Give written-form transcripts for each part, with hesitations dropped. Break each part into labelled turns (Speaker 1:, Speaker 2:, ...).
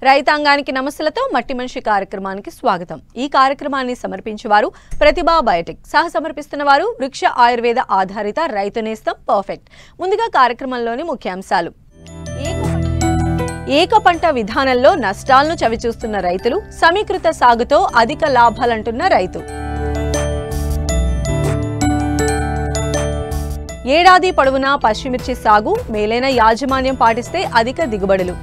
Speaker 1: రైతాంగానికి నమస్సులతో మట్టి మనిషి కార్యక్రమానికి స్వాగతం. ఈ కార్యక్రమాన్ని సమర్పించేవారు ప్రతిభా బయోటెక్, సహ సమర్పిస్తున్నవారు వృక్ష ఆయుర్వేద ఆధారిత రైతు నేస్తం పర్ఫెక్ట్. ముందుగా కార్యక్రమంలోని ముఖ్యాంశాలు. ఏక పంట విధానంలో నష్టాలను చవిచూస్తున్న రైతులు, సమీకృత సాగుతో అధిక లాభాలంటున్న రైతు. ఏడాది పొడవునా పచ్చిమిర్చి సాగు, మేలైన యాజమాన్యం పాటిస్తే అధిక దిగుబడులు.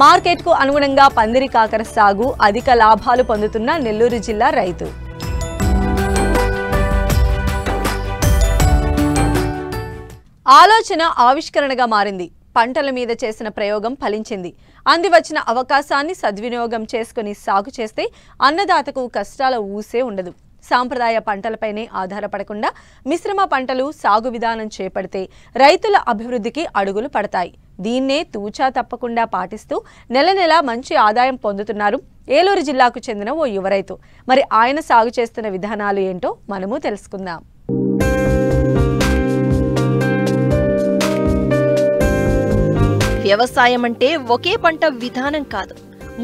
Speaker 1: మార్కెట్కు అనుగుణంగా పందిరి కాకర సాగు, అధిక లాభాలు పొందుతున్న నెల్లూరు జిల్లా రైతు. ఆలోచన ఆవిష్కరణగా మారింది. పంటల మీద చేసిన ప్రయోగం ఫలించింది. అందివచ్చిన అవకాశాన్ని సద్వినియోగం చేసుకుని సాగు చేస్తే అన్నదాతకు కష్టాల ఊసే ఉండదు. సాంప్రదాయ పంటలపైనే ఆధారపడకుండా మిశ్రమ పంటలు సాగు విధానం చేపడితే రైతుల అభివృద్ధికి అడుగులు పడతాయి. దీన్నే తూచా తప్పకుండా పాటిస్తూ నెల నెల మంచి ఆదాయం పొందుతున్నారు ఏలూరు జిల్లాకు చెందిన ఓ యువ రైతు. మరి ఆయన సాగు చేస్తున్న విధానాలు ఏంటో మనము తెలుసుకుందాం.
Speaker 2: వ్యవసాయం అంటే ఒకే పంట విధానం కాదు,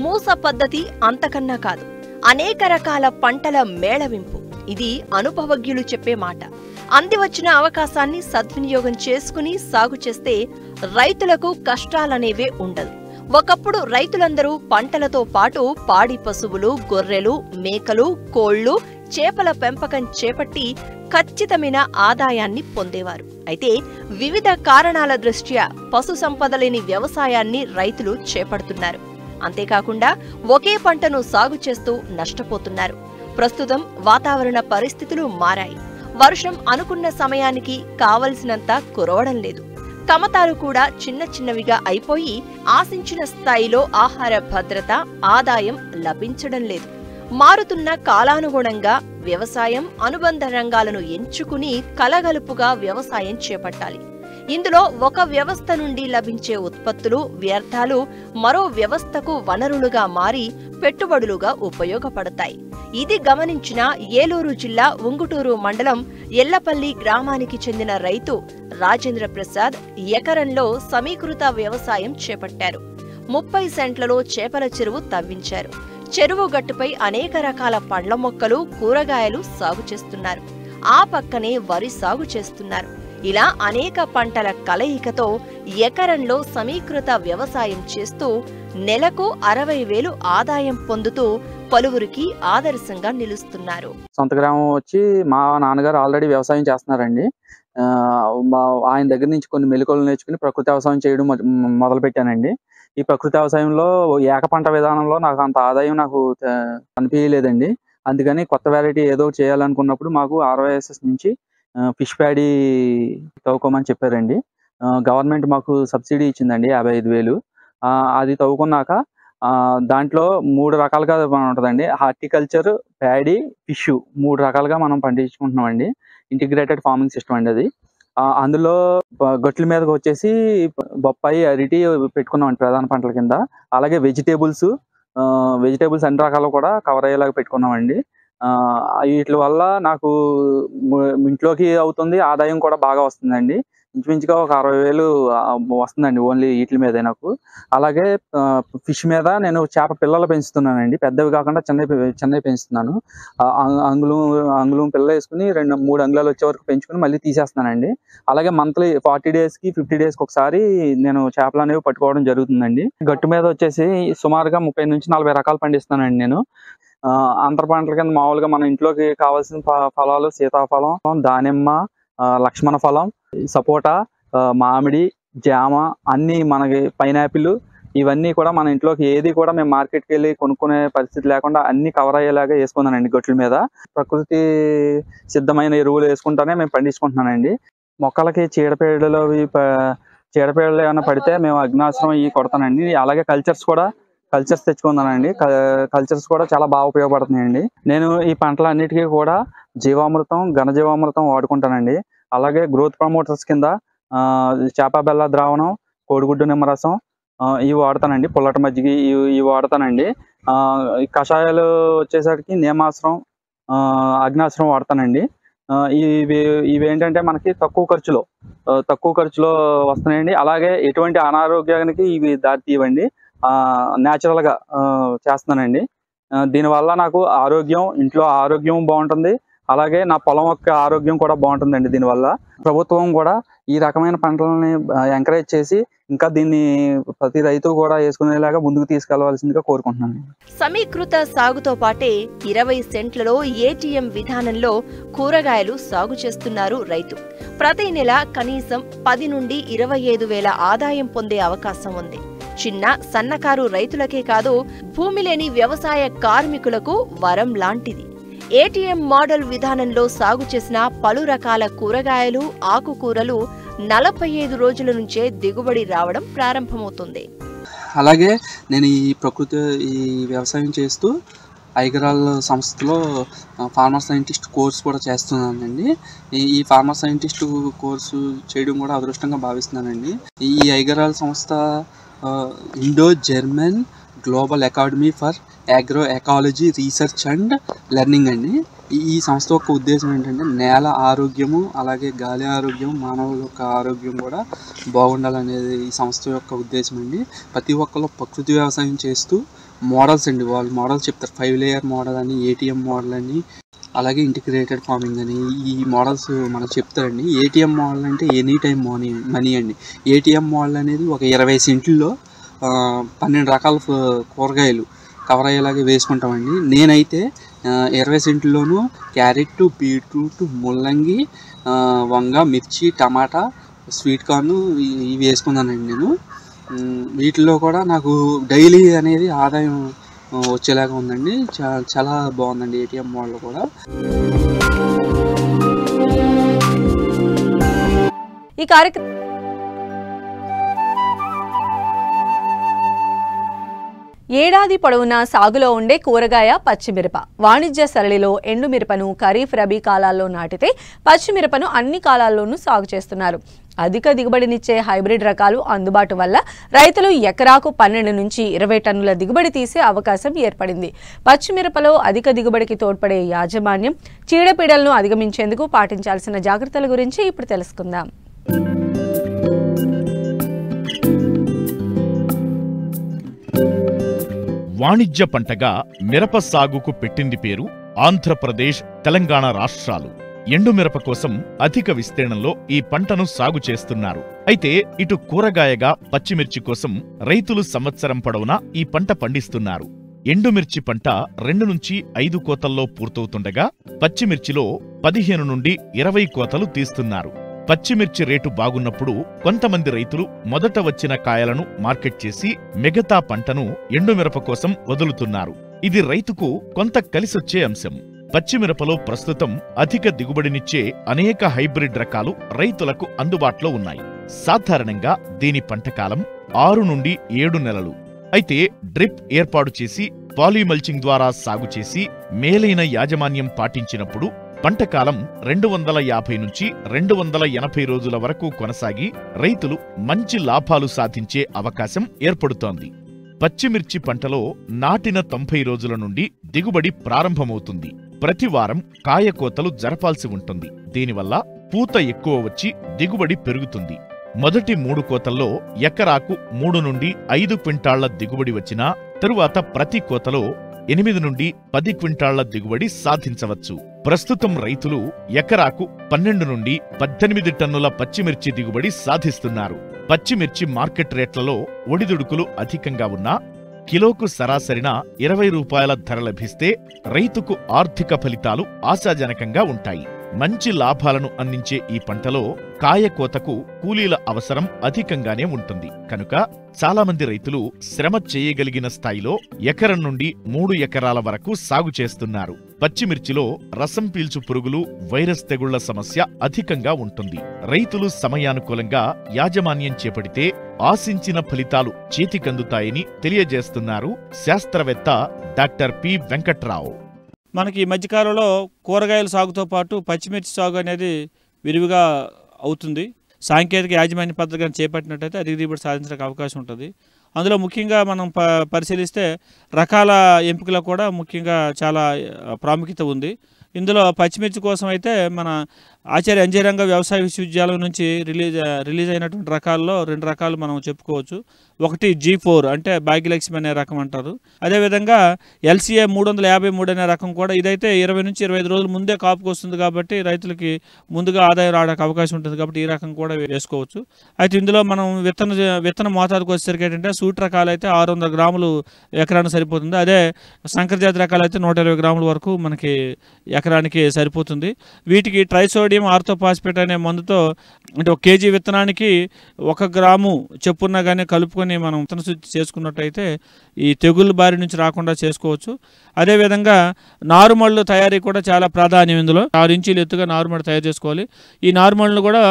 Speaker 2: మూస పద్ధతి అంతకన్నా కాదు, అనేక రకాల పంటల మేళవింపు. ఇది అనుభవజ్ఞులు చెప్పే మాట. అందివచ్చిన అవకాశాన్ని సద్వినియోగం చేసుకుని సాగు చేస్తే రైతులకు కష్టాలనేవే ఉండదు. ఒకప్పుడు రైతులందరూ పంటలతో పాటు పాడి పశువులు, గొర్రెలు, మేకలు, కోళ్లు, చేపల పెంపకం చేపట్టి ఖచ్చితమైన ఆదాయాన్ని పొందేవారు. అయితే వివిధ కారణాల దృష్ట్యా పశు సంపద లేని వ్యవసాయాన్ని రైతులు చేపడుతున్నారు. అంతేకాకుండా ఒకే పంటను సాగు చేస్తూ నష్టపోతున్నారు. ప్రస్తుతం వాతావరణ పరిస్థితులు మారాయి. వర్షం అనుకున్న సమయానికి కావలసినంత కురవడం లేదు. కమతాలు కూడా చిన్న చిన్నవిగా అయిపోయి ఆశించిన స్థాయిలో ఆహార భద్రత, ఆదాయం లభించడం లేదు. మారుతున్న కాలానుగుణంగా వ్యవసాయం అనుబంధ రంగాలను ఎంచుకుని కలగలుపుగా వ్యవసాయం చేపట్టాలి. ఇందులో ఒక వ్యవస్థ నుండి లభించే ఉత్పత్తులు, వ్యర్థాలు మరో వ్యవస్థకు వనరులుగా మారి పెట్టుబడులుగా ఉపయోగపడతాయి. ఇది గమనించిన ఏలూరు జిల్లా ఉంగుటూరు మండలం ఎల్లపల్లి గ్రామానికి చెందిన రైతు రాజేంద్ర ప్రసాద్ ఎకరంలో సమీకృత వ్యవసాయం చేపట్టారు. 30 సెంట్లలో చేపల చెరువు తవ్వించారు. చెరువు గట్టుపై అనేక రకాల పండ్ల మొక్కలు, కూరగాయలు సాగు చేస్తున్నారు. ఆ పక్కనే వరి సాగు చేస్తున్నారు. ఇలా అనేక పంటల కలయికతో ఎకరంలో సమీకృత వ్యవసాయం చేస్తూ నెలకు 60,000 ఆదాయం పొందుతూ పలువురికి ఆదర్శంగా నిలుస్తున్నారు.
Speaker 3: సొంత గ్రామం వచ్చి మా నాన్నగారు ఆల్రెడీ వ్యవసాయం చేస్తున్నారండి. ఆయన దగ్గర నుంచి కొన్ని మెలకువలు నేర్చుకుని ప్రకృతి వ్యవసాయం చేయడం మొదలు పెట్టానండి. ఈ ప్రకృతి వ్యవసాయంలో ఏక పంట విధానంలో నాకు అంత ఆదాయం అనిపించలేదండి. అందుకని కొత్త వెరైటీ ఏదో చేయాలనుకున్నప్పుడు మాకు RYSS నుంచి ఫిష్ ప్యాడీ తవ్వుకోమని చెప్పారండి. గవర్నమెంట్ మాకు సబ్సిడీ ఇచ్చిందండి 55,000. అది తవ్వుకున్నాక దాంట్లో 3 రకాలుగా ఉంటుందండి. హార్టికల్చర్, ప్యాడీ, ఫిష్ 3 రకాలుగా మనం పండించుకుంటున్నామండి. ఇంటిగ్రేటెడ్ ఫార్మింగ్ సిస్టమ్ అండి అది. అందులో గట్ల మీదకి వచ్చేసి బొప్పాయి, అరటి పెట్టుకున్నామండి ప్రధాన పంటల కింద. అలాగే వెజిటేబుల్స్ అన్ని రకాలు కూడా కవర్ అయ్యేలాగా పెట్టుకున్నామండి. వీటి వల్ల నాకు ఇంట్లోకి అవుతుంది, ఆదాయం కూడా బాగా వస్తుందండి. ఇంచుమించుగా ఒక 60,000 వస్తుందండి ఓన్లీ వీటి మీదే నాకు. అలాగే ఫిష్ మీద నేను చేప పిల్లలు పెంచుతున్నానండి. పెద్దవి కాకుండా చిన్నవి పెంచుతున్నాను. అంగుళం పిల్లలు వేసుకుని 2-3 అంగుళాలు వచ్చే వరకు పెంచుకుని మళ్ళీ తీసేస్తున్నానండి. అలాగే మంత్లీ 40 డేస్కి 50 డేస్కి ఒకసారి నేను చేపలు అనేవి పట్టుకోవడం జరుగుతుందండి. గట్టు మీద వచ్చేసి సుమారుగా 30 నుంచి 40 రకాలు పండిస్తానండి నేను. అంతర పంటల కింద మామూలుగా మన ఇంట్లోకి కావాల్సిన ఫలాలు సీతాఫలం, దానిమ్మ, లక్ష్మణ ఫలం, సపోటా, మామిడి, జామ, అన్నీ మనకి పైనాపిల్, ఇవన్నీ కూడా మన ఇంట్లోకి ఏది కూడా మేము మార్కెట్కి వెళ్ళి కొనుక్కునే పరిస్థితి లేకుండా అన్ని కవర్ అయ్యేలాగా వేసుకున్నానండి గట్ల మీద. ప్రకృతి సిద్ధమైన ఎరువులు వేసుకుంటానే మేము పండించుకుంటున్నానండి. మొక్కలకి చీడపీడలు ఏమైనా పడితే మేము అగ్నాశ్రం ఇవి కొడతానండి. అలాగే కల్చర్స్ తెచ్చుకున్నానండి. కల్చర్స్ కూడా చాలా బాగా ఉపయోగపడుతున్నాయండి. నేను ఈ పంటలన్నిటికీ కూడా జీవామృతం, ఘనజీవామృతం వాడుకుంటానండి. అలాగే గ్రోత్ ప్రమోటర్స్ కింద చేప బెల్ల ద్రావణం, కోడిగుడ్డు నిమ్మరసం ఇవి వాడతానండి. పుల్లటి మజ్జిగ ఇవి వాడతానండి. కషాయాలు వచ్చేసరికి నేమాశ్రం, అగ్నాశ్రం వాడతానండి. ఇవేంటంటే మనకి తక్కువ ఖర్చులో వస్తున్నాయండి. అలాగే ఎటువంటి అనారోగ్యానికి ఇవి దారి తీయవండి. న్యాచురల్గా చేస్తున్నానండి. దీనివల్ల నాకు ఇంట్లో ఆరోగ్యం బాగుంటుంది. అలాగే నా పొలం యొక్క ఆరోగ్యం కూడా బాగుంటుందండి. దీనివల్ల ప్రభుత్వం కూడా ఈ రకమైన పంటలని ఎంకరేజ్ చేసి ఇంకా దీన్ని ప్రతి రైతు కూడా వేసుకునేలాగా ముందుకు తీసుకెళ్లవలసిందిగా కోరుకుంటున్నాను.
Speaker 2: సమీకృత సాగుతో పాటే 20 సెంట్లలో ఏటీఎం విధానంలో కూరగాయలు సాగు చేస్తున్నారు రైతు. ప్రతి నెల కనీసం 10 నుండి 25 వేల ఆదాయం పొందే అవకాశం ఉంది. చిన్న సన్నకారు రైతులకే కాదు, భూమి లేని వ్యవసాయ కార్మికులకు వరం లాంటిది. ఏటీఎం మోడల్ విధానంలో సాగు చేసిన పలు రకాల కూరగాయలు, ఆకుకూరలు 45 రోజుల నుంచే దిగుబడి రావడం ప్రారంభమవుతుంది.
Speaker 3: అలాగే నేను ఈ వ్యవసాయం చేస్తూ ఐగరాల్ సంస్థలో ఫార్మర్ సైంటిస్ట్ కోర్సు కూడా చేస్తున్నానండి. ఈ ఫార్మర్ సైంటిస్ట్ కోర్సు చేయడం కూడా అదృష్టంగా భావిస్తున్నానండి. ఈ ఐగరాల్ సంస్థ Indo German global academy for agro ecology research and learning అండి. ఈ సంస్థ యొక్క ఉద్దేశం ఏంటంటే నేల ఆరోగ్యము, అలాగే గాలి ఆరోగ్యం, మానవుల యొక్క ఆరోగ్యం కూడా బాగుండాలనేది ఈ సంస్థ యొక్క ఉద్దేశం అండి. ప్రతి ఒక్కరు ప్రకృతి వ్యవసాయం చేస్తూ మోడల్స్ అండి, వాళ్ళు మోడల్స్ చెప్తారు. 5 లేయర్ మోడల్ అని, ఏటీఎం మోడల్ అని, అలాగే ఇంటిగ్రేటెడ్ ఫార్మింగ్ అని ఈ మోడల్స్ మనకు చెప్తారండి. ఏటీఎం మోడల్ అంటే ఎనీ టైం మనీ అండి. ఏటీఎం మోడల్ అనేది ఒక 20 సెంట్లలో 12 రకాల కూరగాయలు కవర్ అయ్యేలాగా వేసుకుంటామండి. నేనైతే 20 సెంట్లలోనూ క్యారెట్, బీట్రూట్, ముల్లంగి, వంగ, మిర్చి, టమాటా, స్వీట్ కార్న్ ఇవి వేసుకున్నానండి నేను. వీటిల్లో కూడా నాకు డైలీ అనేది ఆదాయం వచ్చేలాగా ఉందండి. చాలా బాగుందండి ఏటీఎం మోడల్ కూడా.
Speaker 1: ఈ కార్యక్రమం ఏడాది పొడవునా సాగులో ఉండే కూరగాయ పచ్చిమిరప. వాణిజ్య సరళిలో ఎండుమిరపను ఖరీఫ్, రబీ కాలాల్లో నాటితే పచ్చిమిరపను అన్ని కాలాల్లోనూ సాగు చేస్తున్నారు. అధిక దిగుబడినిచ్చే హైబ్రిడ్ రకాలు అందుబాటు వల్ల రైతులు ఎకరాకు 12 నుంచి 20 టన్నుల దిగుబడి తీసే అవకాశం ఏర్పడింది. పచ్చిమిరపలో అధిక దిగుబడికి తోడ్పడే యాజమాన్యం, చీడపీడలను అధిగమించేందుకు పాటించాల్సిన జాగ్రత్తల గురించి ఇప్పుడు తెలుసుకుందాం.
Speaker 4: వాణిజ్య పంటగా మిరప సాగుకు పెట్టింది పేరు ఆంధ్రప్రదేశ్, తెలంగాణ రాష్ట్రాలు. ఎండుమిరప కోసం అధిక విస్తీర్ణంలో ఈ పంటను సాగు చేస్తున్నారు. అయితే ఇటు కూరగాయగా పచ్చిమిర్చి కోసం రైతులు సంవత్సరం పొడవునా ఈ పంట పండిస్తున్నారు. ఎండుమిర్చి పంట 2 నుంచి 5 కోతల్లో పూర్తవుతుండగా పచ్చిమిర్చిలో 15 నుండి 20 కోతలు తీస్తున్నారు. పచ్చిమిర్చి రేటు బాగున్నప్పుడు కొంతమంది రైతులు మొదట వచ్చిన కాయలను మార్కెట్ చేసి మిగతా పంటను ఎండుమిరప కోసం వదులుతున్నారు. ఇది రైతుకు కొంత కలిసొచ్చే అంశం. పచ్చిమిరపలో ప్రస్తుతం అధిక దిగుబడినిచ్చే అనేక హైబ్రిడ్ రకాలు రైతులకు అందుబాటులో ఉన్నాయి. సాధారణంగా దీని పంటకాలం 6 నుండి 7 నెలలు. అయితే డ్రిప్ ఏర్పాటు చేసి పాలీమల్చింగ్ ద్వారా సాగు చేసి మేలైన యాజమాన్యం పాటించినప్పుడు పంటకాలం 250 నుంచి 280 రోజుల వరకు కొనసాగి రైతులు మంచి లాభాలు సాధించే అవకాశం ఏర్పడుతోంది. పచ్చిమిర్చి పంటలో నాటిన 90 రోజుల నుండి దిగుబడి ప్రారంభమవుతుంది. ప్రతి వారం కాయకోతలు జరపాల్సి ఉంటుంది. దీనివల్ల పూత ఎక్కువ వచ్చి దిగుబడి పెరుగుతుంది. మొదటి 3 కోతల్లో ఎకరాకు 3 నుండి 5 క్వింటాళ్ల దిగుబడి వచ్చినా తరువాత ప్రతి కోతలో 8 నుండి 10 క్వింటాళ్ల దిగుబడి సాధించవచ్చు. ప్రస్తుతం రైతులు ఎకరాకు 12 నుండి 18 టన్నుల పచ్చిమిర్చి దిగుబడి సాధిస్తున్నారు. పచ్చిమిర్చి మార్కెట్ రేట్లలో ఒడిదుడుకులు అధికంగా ఉన్నా కిలోకు సరాసరిన 20 రూపాయల ధర లభిస్తే రైతుకు ఆర్థిక ఫలితాలు ఆశాజనకంగా ఉంటాయి. మంచి లాభాలను అందించే ఈ పంటలో కాయకోతకు కూలీల అవసరం అధికంగానే ఉంటుంది. కనుక చాలామంది రైతులు శ్రమ చేయగలిగిన స్థాయిలో ఎకరం నుండి 3 ఎకరాల వరకు సాగు చేస్తున్నారు. పచ్చిమిర్చిలో రసం పీల్చు పురుగులు, వైరస్ తెగుళ్ల సమస్య అధికంగా ఉంటుంది. రైతులు సమయానుకూలంగా యాజమాన్యం చేపడితే ఆశించిన ఫలితాలు చేతికందుతాయని తెలియజేస్తున్నారు శాస్త్రవేత్త డాక్టర్ పి వెంకట్రావు.
Speaker 5: మనకి ఈ మధ్యకాలంలో కూరగాయల సాగుతో పాటు పచ్చిమిర్చి సాగు అనేది విరివిగా అవుతుంది. సాంకేతిక యాజమాన్య పద్ధతిని చేపట్టినట్టయితే అధిక దిగుబడి సాధించడానికి అవకాశం ఉంటుంది. అందులో ముఖ్యంగా మనం పరిశీలిస్తే రకాల ఎంపికలో కూడా ముఖ్యంగా చాలా ప్రాముఖ్యత ఉంది. ఇందులో పచ్చిమిర్చి కోసం అయితే మన ఆచార్య అంజరంగ వ్యవసాయ విశ్వవిద్యాలయం నుంచి రిలీజ్ అయినటువంటి రకాల్లో 2 రకాలు మనం చెప్పుకోవచ్చు. ఒకటి G4 అంటే భాగ్యలక్ష్మి అనే రకం అంటారు. అదేవిధంగా LCA 353 అనే రకం కూడా, ఇదైతే 20 నుంచి 25 రోజుల ముందే కాపుకు వస్తుంది కాబట్టి రైతులకి ముందుగా ఆదాయం రావడానికి అవకాశం ఉంటుంది కాబట్టి ఈ రకం కూడా వేసుకోవచ్చు. అయితే ఇందులో మనం విత్తన మోతాదుకు వచ్చేసరికి ఏంటంటే సూట్ రకాలు అయితే 600 గ్రాములు ఎకరానికి సరిపోతుంది. అదే సంకర జాతి రకాలు అయితే 120 గ్రాముల వరకు మనకి ఎకరానికి సరిపోతుంది. వీటికి ట్రైసోడియం ఆర్థోపాస్పేట్ అనే మందుతో అంటే 1 కేజీ విత్తనానికి 1 గ్రాము చెప్పున్నా కానీ కలుపుకొని మనం విత్తన శుద్ధి చేసుకున్నట్టయితే ఈ తెగుళ్ళ బారి నుంచి రాకుండా చేసుకోవచ్చు. అదేవిధంగా నారుమళ్ళు తయారీ కూడా చాలా ప్రాధాన్యం. ఇందులో 6 ఇంచీలు ఎత్తుగా నారుమడి తయారు చేసుకోవాలి. ఈ నారుమళ్ళను కూడా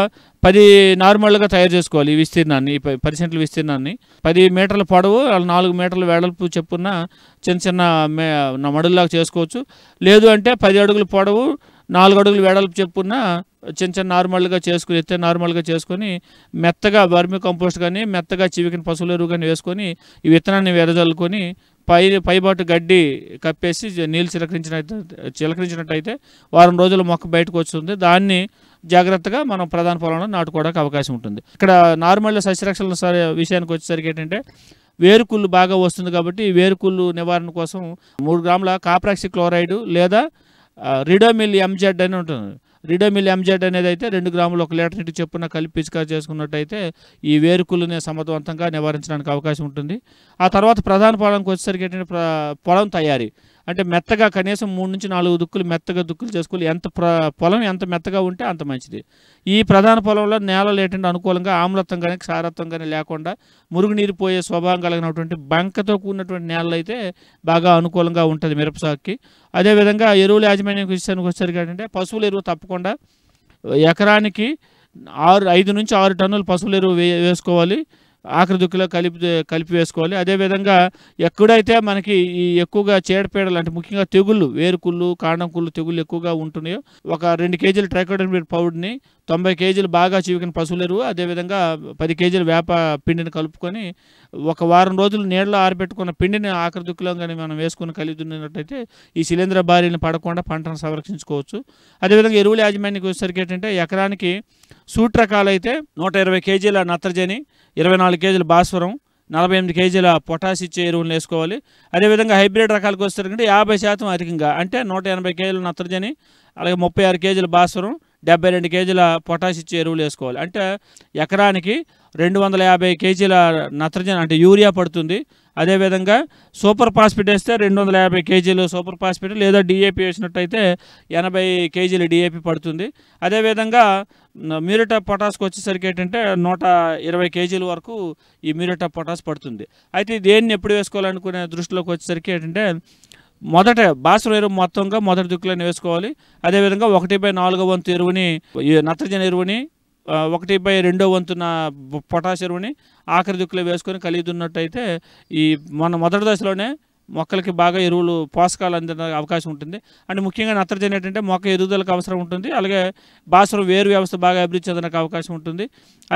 Speaker 5: 10 నారుమళ్ళుగా తయారు చేసుకోవాలి. ఈ విస్తీర్ణాన్ని 10 సెంట్ల విస్తీర్ణాన్ని 10 మీటర్ల పొడవు 4 మీటర్ల వెడల్పు చెప్పున్న చిన్న మడుల్లాగా చేసుకోవచ్చు. లేదు అంటే 10 అడుగుల పొడవు 4 అడుగులు వెడల్పు చెప్పున్న చిన్న నార్మల్గా చేసుకుని ఎత్తే నార్మల్గా చేసుకొని మెత్తగా వర్మి కంపోస్ట్ కానీ మెత్తగా చివికిన పశువుల ఎరువు కానీ వేసుకొని ఈ విత్తనాన్ని వెదజల్లుకొని పైబాటు గడ్డి కప్పేసి నీళ్ళు చిలకరించినట్టయితే వారం రోజుల మొక్క బయటకు వస్తుంది. దాన్ని జాగ్రత్తగా మనం ప్రధాన పొలంలో నాటుకోవడానికి అవకాశం ఉంటుంది. ఇక్కడ నార్మల్గా సస్యరక్షణ విషయానికి వచ్చేసరికి ఏంటంటే వేరుకుళ్ళు బాగా వస్తుంది కాబట్టి వేరుకుళ్ళు నివారణ కోసం 3 గ్రాముల కాప్రాక్సి క్లోరైడ్ లేదా రిడోమిల్ ఎంజెడ్ అని ఉంటుంది. రిడోమిల్ ఎంజెడ్ అనేది అయితే 2 గ్రాములు 1 లీటర్ నీటి చొప్పున కలిపి పిచికారి చేసుకున్నట్టయితే ఈ వేరుకుళ్ళని సమర్థవంతంగా నివారించడానికి అవకాశం ఉంటుంది. ఆ తర్వాత ప్రధాన పొలంకి వచ్చేసరికి ఏంటంటే పొలం తయారీ అంటే మెత్తగా కనీసం 3 నుంచి 4 దుక్కులు మెత్తగా దుక్కులు చేసుకోవాలి. పొలం ఎంత మెత్తగా ఉంటే అంత మంచిది. ఈ ప్రధాన పొలంలో నేలలు ఏంటంటే అనుకూలంగా ఆమ్లత్వం కానీ క్షారత్వం కానీ లేకుండా మురుగునీరు పోయే స్వభావం కలిగినటువంటి బంకతో కూడినటువంటి నేలలు అయితే బాగా అనుకూలంగా ఉంటుంది మిరప సాగుకి. అదేవిధంగా ఎరువుల యాజమాన్యం విషయానికి వచ్చేసరికి ఏంటంటే పశువుల ఎరువు తప్పకుండా ఎకరానికి 5 నుంచి 6 టన్నుల పశువుల ఎరువు వేసుకోవాలి. ఆఖరి దుక్కులో కలిపి వేసుకోవాలి. అదేవిధంగా ఎక్కడైతే మనకి ఈ ఎక్కువగా చీడపీడలు అంటే ముఖ్యంగా తెగుళ్ళు వేరుకుళ్ళు కాండం కుళ్ళు తెగుళ్ళు ఎక్కువగా ఉంటున్నాయో 2 కేజీల ట్రైకోడర్మా పౌడర్ని 90 కేజీలు బాగా చివికిన పశువుల ఎరువు అదేవిధంగా 10 కేజీల వేప పిండిని కలుపుకొని 1 వారం రోజులు నీళ్ళలో ఆరబెట్టుకున్న పిండిని ఆఖరి దుక్కులో కానీ మనం వేసుకుని కలిపి దున్నినట్టయితే ఈ శిలీంధ్ర బారిని పడకుండా పంటను సంరక్షించుకోవచ్చు. అదేవిధంగా ఎరువుల యాజమాన్యానికి వచ్చేసరికి ఏంటంటే ఎకరానికి సూట్ రకాలైతే 120 కేజీల నత్రజని 24 కేజీల భాస్వరం 48 కేజీల పొటాష్ ఇచ్చే ఎరువులను వేసుకోవాలి. అదేవిధంగా హైబ్రిడ్ రకాలకు వచ్చేసరికి 50% అధికంగా అంటే 180 కేజీల నత్రజని అలాగే 36 కేజీల భాస్వరం 72 కేజీల పొటాష్ ఇచ్చే ఎరువులు వేసుకోవాలి. అంటే ఎకరానికి 250 కేజీల నత్రజని అంటే యూరియా పడుతుంది. అదేవిధంగా సూపర్ ఫాస్ఫేట్ వేస్తే 250 కేజీలు సూపర్ ఫాస్ఫేట్ లేదా డిఏపి వేసినట్టయితే 80 కేజీలు డిఏపి పడుతుంది. అదేవిధంగా మ్యూరేట్ ఆఫ్ పొటాస్కి వచ్చేసరికి ఏంటంటే 120 కేజీల వరకు ఈ మ్యూరేట్ ఆఫ్ పొటాస్ పడుతుంది. అయితే దేన్ని ఎప్పుడు వేసుకోవాలనుకునే దృష్టిలోకి వచ్చేసరికి ఏంటంటే మొదట భాస్వరం ఎరువు మొత్తంగా మొదటి దుక్కులను వేసుకోవాలి. అదేవిధంగా 1/4 వంతు ఎరువుని నత్రజని ఎరువుని 1/2 వంతున పొటాష్ ఎరువుని ఆఖరి దుక్కులో వేసుకొని కలిగి దున్నట్టయితే ఈ మొదటి దశలోనే మొక్కలకి బాగా ఎరువులు పోషకాలు అందడానికి అవకాశం ఉంటుంది. అంటే ముఖ్యంగా నత్రజని ఏంటంటే మొక్క ఎదుగుదలకు అవసరం ఉంటుంది. అలాగే భాస్వరం వేరు వ్యవస్థ బాగా అభివృద్ధి చెందడానికి అవకాశం ఉంటుంది.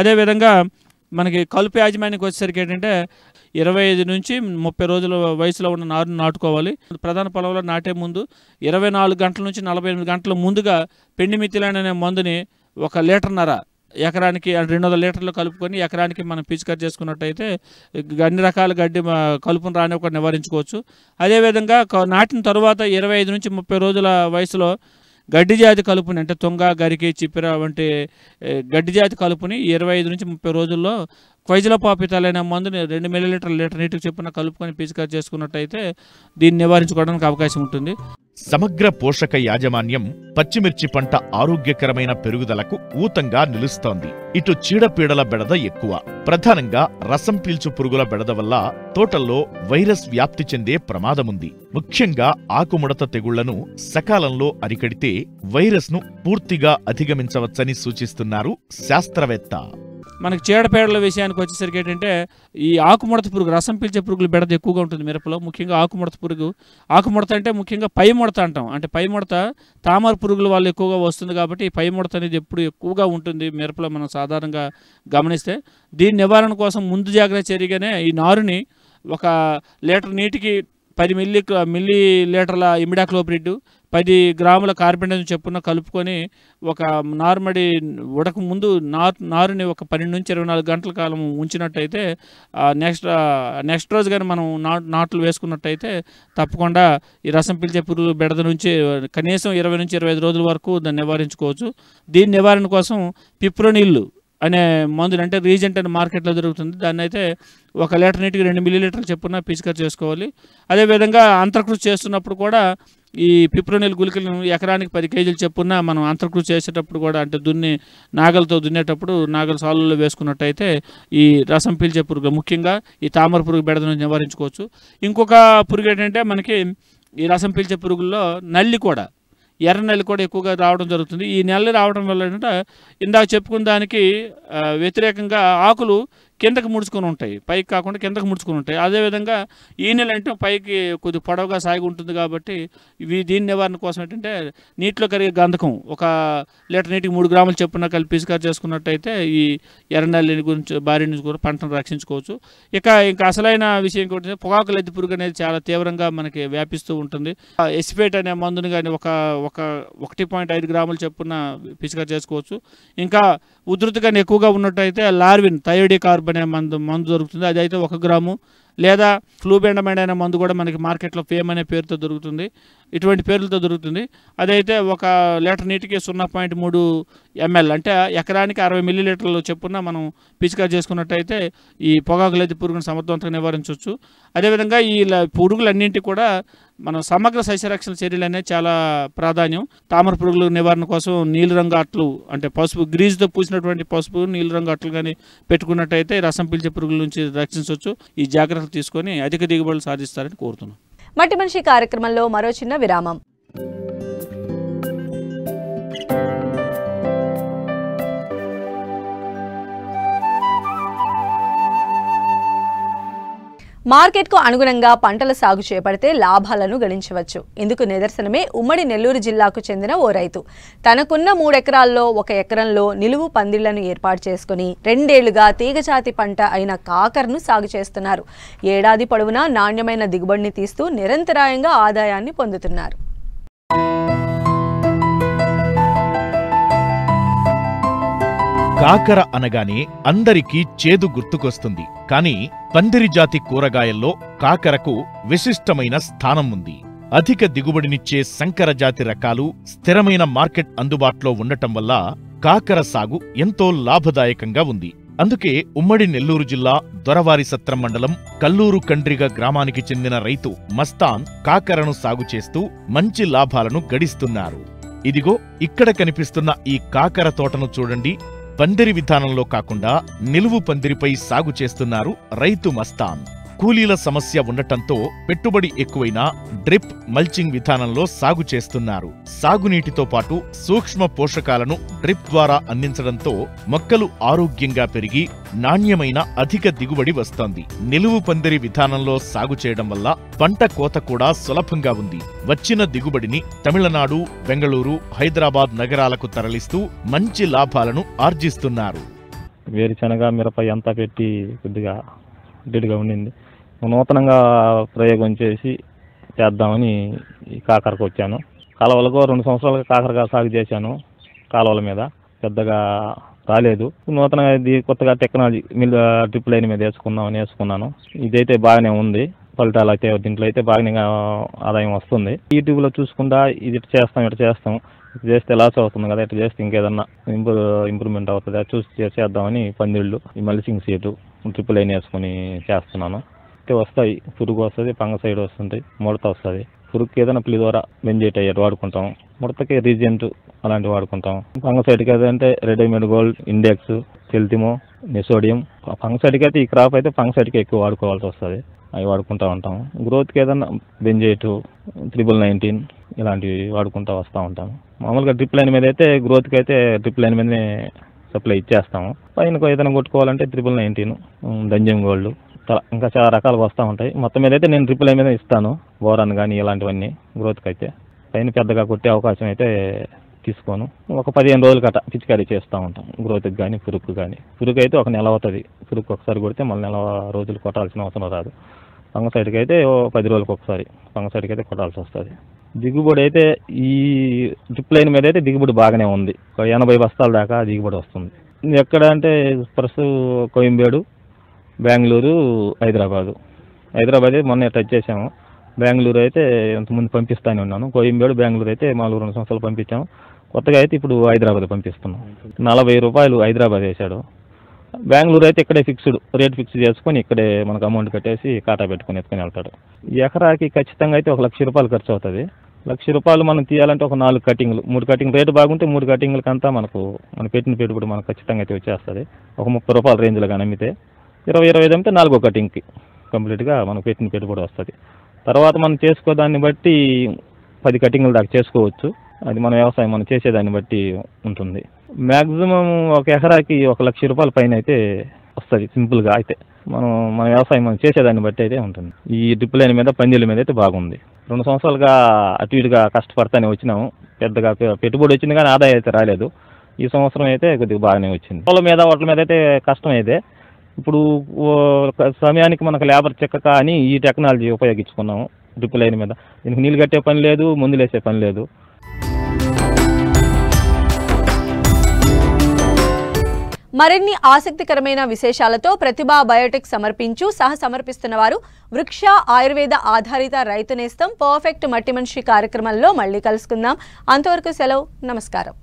Speaker 5: అదేవిధంగా మనకి కలుపు యాజమాన్యానికి వచ్చేసరికి ఏంటంటే 25 నుంచి 30 రోజుల వయసులో ఉన్న నారును నాటుకోవాలి. ప్రధాన పొలంలో నాటే ముందు 24 గంటల నుంచి 48 గంటల ముందుగా పెండిమిథిలిన్ అనే మందుని 1 లీటర్న్నర ఎకరానికి 200 లీటర్లు కలుపుకొని ఎకరానికి మనం పిచికారి చేసుకున్నట్టయితే అన్ని రకాల గడ్డి కలుపును రానివ్వకుండా నివారించుకోవచ్చు. అదేవిధంగా నాటిన తర్వాత 25 నుంచి 30 రోజుల వయసులో గడ్డి జాతి కలుపుని అంటే తుంగ గరికి చిప్పిర వంటి గడ్డి జాతి కలుపుని 25 నుంచి 30 రోజుల్లో క్వైజలోపాపితాల్ అనే మందుని 2 మిల్లీలీటర్ లీటర్ నీటికి చొప్పున కలుపుకొని పిచికారి చేసుకున్నట్టయితే దీన్ని నివారించుకోవడానికి అవకాశం ఉంటుంది.
Speaker 4: సమగ్ర పోషక యాజమాన్యం పచ్చిమిర్చి పంట ఆరోగ్యకరమైన పెరుగుదలకు ఊతంగా నిలుస్తోంది. ఇటు చీడపీడల బెడద ఎక్కువ, ప్రధానంగా రసం పీల్చు పురుగుల బెడద వల్ల తోటల్లో వైరస్ వ్యాప్తి చెందే ప్రమాదముంది. ముఖ్యంగా ఆకుముడత తెగుళ్లను సకాలంలో అరికడితే వైరస్ను పూర్తిగా అధిగమించవచ్చని సూచిస్తున్నారు శాస్త్రవేత్త.
Speaker 5: మనకి చీడపీడల విషయానికి వచ్చేసరికి ఏంటంటే ఈ ఆకుముడత పురుగు రసం పీల్చే పురుగుల బెడద ఎక్కువగా ఉంటుంది మిరపలో. ముఖ్యంగా ఆకుముడత పురుగు, ఆకుముడత అంటే ముఖ్యంగా పై ముడత అంటాం. అంటే పై ముడత తామర పురుగుల వల్ల ఎక్కువగా వస్తుంది కాబట్టి ఈ పై ముడత అనేది ఎప్పుడు ఎక్కువగా ఉంటుంది మిరపలో మనం సాధారణంగా గమనిస్తే. దీని నివారణ కోసం ముందు జాగ్రత్త చర్యగానే ఈ నారుని 1 లీటర్ నీటికి 10 మిల్లీ లీటర్ల ఇమిడాక్లోప్రిడ్, 10 గ్రాముల కార్బెండజోల్ చొప్పున కలుపుకొని ఒక నార్మడి ఉడక ముందు నారుని ఒక 12 నుంచి 24 గంటల కాలం ఉంచినట్టయితే నెక్స్ట్ రోజు కానీ మనం నాట్లు వేసుకున్నట్టయితే తప్పకుండా ఈ రసం పీల్చే పురుగు బెడద నుంచి కనీసం 20 నుంచి 25 రోజుల వరకు దాన్ని నివారించుకోవచ్చు. దీని నివారణ కోసం పిప్రోనిల్ అనే మందులు అంటే రీజెంట్ అని మార్కెట్లో దొరుకుతుంది. దాన్ని అయితే 1 లీటర్ నీటికి 2 మిల్లీలీటర్లు చొప్పున పిచికారీ చేసుకోవాలి. అదేవిధంగా అంతర్కృషి చేస్తున్నప్పుడు కూడా ఈ పిప్రోనిల్ గుళికలను ఎకరానికి 10 కేజీలు చొప్పున మనం అంతర్కృషి చేసేటప్పుడు కూడా అంటే నాగలతో దున్నేటప్పుడు నాగల సాలుల్లో వేసుకున్నట్టయితే ఈ రసం పీల్చే పురుగు ముఖ్యంగా ఈ తామర పురుగు బెడదను నివారించుకోవచ్చు. ఇంకొక పురుగు ఏంటంటే మనకి ఈ రసం పీల్చే పురుగుల్లో నల్లి కూడా, ఎర్ర నల్లి కూడా ఎక్కువగా రావడం జరుగుతుంది. ఈ నల్లి రావడం వల్ల ఏంటంటే ఇందాక చెప్పుకున్న దానికి వ్యతిరేకంగా ఆకులు కిందకి ముడుచుకొని ఉంటాయి, పైకి కాకుండా కిందకి ముడుచుకొని ఉంటాయి. అదేవిధంగా ఈ నెల అంటే పైకి కొద్ది పొడవుగా సాగి ఉంటుంది కాబట్టి దీని నివారణ కోసం ఏంటంటే నీటిలో కరిగే గంధకం 1 లీటర్ నీటికి 3 గ్రాములు చొప్పున కలిపి పిచికారీ చేసుకున్నట్టయితే ఈ ఎర్రనల్లి బారి నుంచి కూడా పంటను రక్షించుకోవచ్చు. ఇంకా అసలైన విషయం ఏంటంటే పొగాకు లద్దె పురుగు అనేది చాలా తీవ్రంగా మనకి వ్యాపిస్తూ ఉంటుంది. ఎసిపేట్ అనే మందుని కానీ 1.5 గ్రాములు చొప్పున పిచికారీ చేసుకోవచ్చు. ఇంకా ఉధృతిగా ఎక్కువగా ఉన్నట్టయితే లార్విన్ థయోడికార్బ్ అనే మందు దొరుకుతుంది. అది అయితే 1 గ్రాము, లేదా ఫ్లూబెండమైడ్ అనే మందు కూడా మనకి మార్కెట్లో ఫేమ్ అనే పేరుతో దొరుకుతుంది. ఇటువంటి పేర్లతో దొరుకుతుంది. అదైతే 1 లీటర్ నీటికి 0.3 ml అంటే ఎకరానికి 60 మిల్లీలీటర్లు చొప్పున మనం పిచికారీ చేసుకున్నట్టయితే ఈ పొగాకు లద్దె పురుగును సమర్థవంతంగా నివారించవచ్చు. అదేవిధంగా ఈ పురుగులన్నింటి కూడా మనం సమగ్ర సస్యరక్షణ చర్యలు అనేది చాలా ప్రాధాన్యం. తామర పురుగుల నివారణ కోసం నీలిరంగు అట్లు అంటే పసుపు గ్రీజుతో పూసినటువంటి పసుపు నీలిరంగు అట్లు కానీ పెట్టుకున్నట్టయితే రసం పీల్చే పురుగుల నుంచి రక్షించవచ్చు. ఈ జాగ్రత్తలు తీసుకొని అధిక దిగుబడులు సాధిస్తారని కోరుతున్నాం.
Speaker 1: మట్టి మనిషి కార్యక్రమంలో మరో చిన్న విరామం. మార్కెట్కు అనుగుణంగా పంటల సాగు చేపడితే లాభాలను గణించవచ్చు. ఇందుకు నిదర్శనమే ఉమ్మడి నెల్లూరు జిల్లాకు చెందిన ఓ రైతు. తనకున్న 3 ఎకరాల్లో 1 ఎకరంలో నిలువు పందిళ్లను ఏర్పాటు చేసుకుని 2 ఏళ్లుగా తీగజాతి పంట అయిన కాకరను సాగు చేస్తున్నారు. ఏడాది పొడవునా నాణ్యమైన దిగుబడిని తీస్తూ నిరంతరాయంగా ఆదాయాన్ని పొందుతున్నారు.
Speaker 4: కాకర అనగానే అందరికీ చేదు గుర్తుకొస్తుంది. కానీ పందిరి జాతి కూరగాయల్లో కాకరకు విశిష్టమైన స్థానం ఉంది. అధిక దిగుబడినిచ్చే సంకర జాతి రకాలు స్థిరమైన మార్కెట్ అందుబాటులో ఉండటం వల్ల కాకర సాగు ఎంతో లాభదాయకంగా ఉంది. అందుకే ఉమ్మడి నెల్లూరు జిల్లా దొరవారిసత్రం మండలం కల్లూరు కండ్రిగ గ్రామానికి చెందిన రైతు మస్తాన్ కాకరను సాగు చేస్తూ మంచి లాభాలను గడిస్తున్నారు. ఇదిగో ఇక్కడ కనిపిస్తున్న ఈ కాకర తోటను చూడండి. పందిరి విధానంలో కాకుండా నిలువు పందిరిపై సాగు చేస్తున్నారు రైతు మస్తాన్. కూలీల సమస్య ఉండటంతో పెట్టుబడి ఎక్కువైనా డ్రిప్ మల్చింగ్ విధానంలో సాగు చేస్తున్నారు. సాగునీటితో పాటు సూక్ష్మ పోషకాలను డ్రిప్ ద్వారా అందించడంతో మొక్కలు ఆరోగ్యంగా పెరిగి నాణ్యమైన అధిక దిగుబడి వస్తోంది. నిలువు పందిరి విధానంలో సాగు చేయడం వల్ల పంట కోత కూడా సులభంగా ఉంది. వచ్చిన దిగుబడిని తమిళనాడు, బెంగళూరు, హైదరాబాద్ నగరాలకు తరలిస్తూ మంచి లాభాలను ఆర్జిస్తున్నారు.
Speaker 6: వేరుశనగ, మిరప అంతా పెట్టి కొద్దిగా డీడ్గా ఉండింది. నూతనంగా ప్రయోగం చేద్దామని ఈ కాకరకు వచ్చాను. కాలువలకు 2 సంవత్సరాలుగా కాకరగా సాగు చేశాను. కాలువల మీద పెద్దగా రాలేదు. నూతనంగా ఇది కొత్తగా టెక్నాలజీ డ్రిప్ లైన్ మీద వేసుకున్నాను. ఇదైతే బాగానే ఉంది. ఫలితాలు అయితే దీంట్లో అయితే బాగానే ఆదాయం వస్తుంది. యూట్యూబ్లో చూసుకుంటా ఇది ఇటు చేస్తాం చేస్తే లాస్ అవుతుంది కదా, ఇట్లా చేస్తే ఇంకేదన్నా ఇంప్రూవ్మెంట్ అవుతుంది అది చూసి చేద్దామని పందిళ్ళు, ఈ మల్చింగ్ సీటు, డ్రిప్ లైన్ వేసుకొని చేస్తున్నాను. అయితే వస్తాయి, పురుగు వస్తుంది, ఫంగసైడ్ వస్తుంది, ముడత వస్తుంది. పురుగుకి ఏదైనా ప్లిదోరా, బెంజైట్ అయ్యేది వాడుకుంటాం. ముడతకి రీజెంట్ అలాంటివి వాడుకుంటాం. ఫంగసైడ్కి ఏదంటే రెడీమేడ్ గోల్డ్, ఇండెక్స్, సెల్తిమో, నెసోడియం. ఫంగసైడ్కి అయితే ఈ క్రాప్ అయితే ఫంగసైడ్కి ఎక్కువ వాడుకోవాల్సి వస్తుంది, అవి వాడుకుంటూ ఉంటాం. గ్రోత్కి ఏదైనా బెంజైట్, 1919 ఇలాంటివి వాడుకుంటూ వస్తూ ఉంటాము. మామూలుగా డ్రిప్ లైన్ మీద అయితే గ్రోత్కి అయితే డ్రిప్ లైన్ మీదనే సప్లై ఇచ్చేస్తాము. పైన ఏదైనా కొట్టుకోవాలంటే 1919, దంజం గోల్డ్, ఇంకా చాలా రకాలు వస్తూ ఉంటాయి. మొత్తం మీద అయితే నేను డ్రిప్ లైన్ మీద ఇస్తాను. బోరాన్ కానీ ఇలాంటివన్నీ గ్రోత్కి అయితే. పైన పెద్దగా కొట్టే అవకాశం అయితే తీసుకోను. ఒక 15 రోజులు గట్ట పిచికారీ చేస్తూ ఉంటాం. గ్రోత్కి కానీ పురుగుకి కానీ. పురుగు అయితే 1 నెల అవుతుంది. పురుగు ఒకసారి కొడితే మళ్ళీ 1 నెల రోజులు కొట్టాల్సిన అవసరం రాదు. ఫంగసైడ్కి అయితే 10 రోజులకు ఒకసారి ఫంగసైడ్కి అయితే కొట్టాల్సి వస్తుంది. దిగుబడి అయితే ఈ డ్రిప్ లైన్ మీద అయితే దిగుబడి బాగానే ఉంది. 80 బస్తాల దాకా దిగుబడి వస్తుంది. ఎక్కడ అంటే ప్రస్తుతం కోయంబేడు, బెంగళూరు, హైదరాబాద్ మొన్న టచ్ చేసాము. బెంగళూరు అయితే ఇంతకుముందు పంపిస్తానే ఉన్నాను. కోయంబేడు, బెంగళూరు అయితే 2 సంవత్సరాలు పంపించాము. కొత్తగా అయితే ఇప్పుడు హైదరాబాద్ పంపిస్తున్నాం. 40 రూపాయలు హైదరాబాద్ వేశాడు. బెంగళూరు అయితే ఇక్కడే రేట్ ఫిక్స్ చేసుకొని ఇక్కడే మనకు అమౌంట్ కట్టేసి కాటా పెట్టుకుని ఎత్తుకొని వెళ్తాడు. ఎకరాకి ఖచ్చితంగా అయితే 1 లక్ష రూపాయలు ఖర్చు అవుతుంది. 1 లక్ష రూపాయలు మనం తీయాలంటే ఒక 4 కటింగ్లు, 3 కటింగ్లు రేటు బాగుంటే 3 కటింగ్లకంతా మనం పెట్టిన పెట్టుబడి మనకు ఖచ్చితంగా అయితే వచ్చేస్తుంది. ఒక 30 రూపాయల రేంజ్లో కానీ అమ్మితే 20 అమ్మితే 4వ కటింగ్కి కంప్లీట్గా మనం పెట్టిన పెట్టుబడి వస్తుంది. తర్వాత మనం చేసుకోదాన్ని బట్టి 10 కటింగ్ల దాకా చేసుకోవచ్చు. అది మన వ్యవసాయం మనం చేసేదాన్ని బట్టి ఉంటుంది. మ్యాక్సిమం ఒక ఎకరాకి 1 లక్ష రూపాయల పైన అయితే వస్తుంది సింపుల్గా. అయితే మన వ్యవసాయం మనం చేసేదాన్ని బట్టి అయితే ఉంటుంది. ఈ డ్రిప్ లైన్ మీద పందిళ్ళ మీద అయితే బాగుంది. 2 సంవత్సరాలుగా అటు ఇటుగా కష్టపడతానే వచ్చినాము. పెద్దగా పెట్టుబడి వచ్చింది కానీ ఆదాయం అయితే రాలేదు. ఈ సంవత్సరం అయితే కొద్దిగా బాగానే వచ్చింది. వాటి మీద అయితే కష్టం అయితే ఇప్పుడు సమయానికి మనకు లేబర్ చెక్కక అని ఈ టెక్నాలజీ ఉపయోగించుకున్నాము. డ్రిప్ లైన్ మీద దీనికి నీళ్ళు కట్టే పని లేదు, మందులు వేసే పని లేదు.
Speaker 1: మరిన్ని ఆసక్తికరమైన విశేషాలతో ప్రతిభా బయోటెక్ సమర్పిస్తున్న వారు వృక్ష ఆయుర్వేద ఆధారిత రైతు నేస్తం పర్ఫెక్ట్ మట్టి మనిషి కార్యక్రమంలో మళ్ళీ కలుసుకుందాం. అంతవరకు సెలవు. నమస్కారం.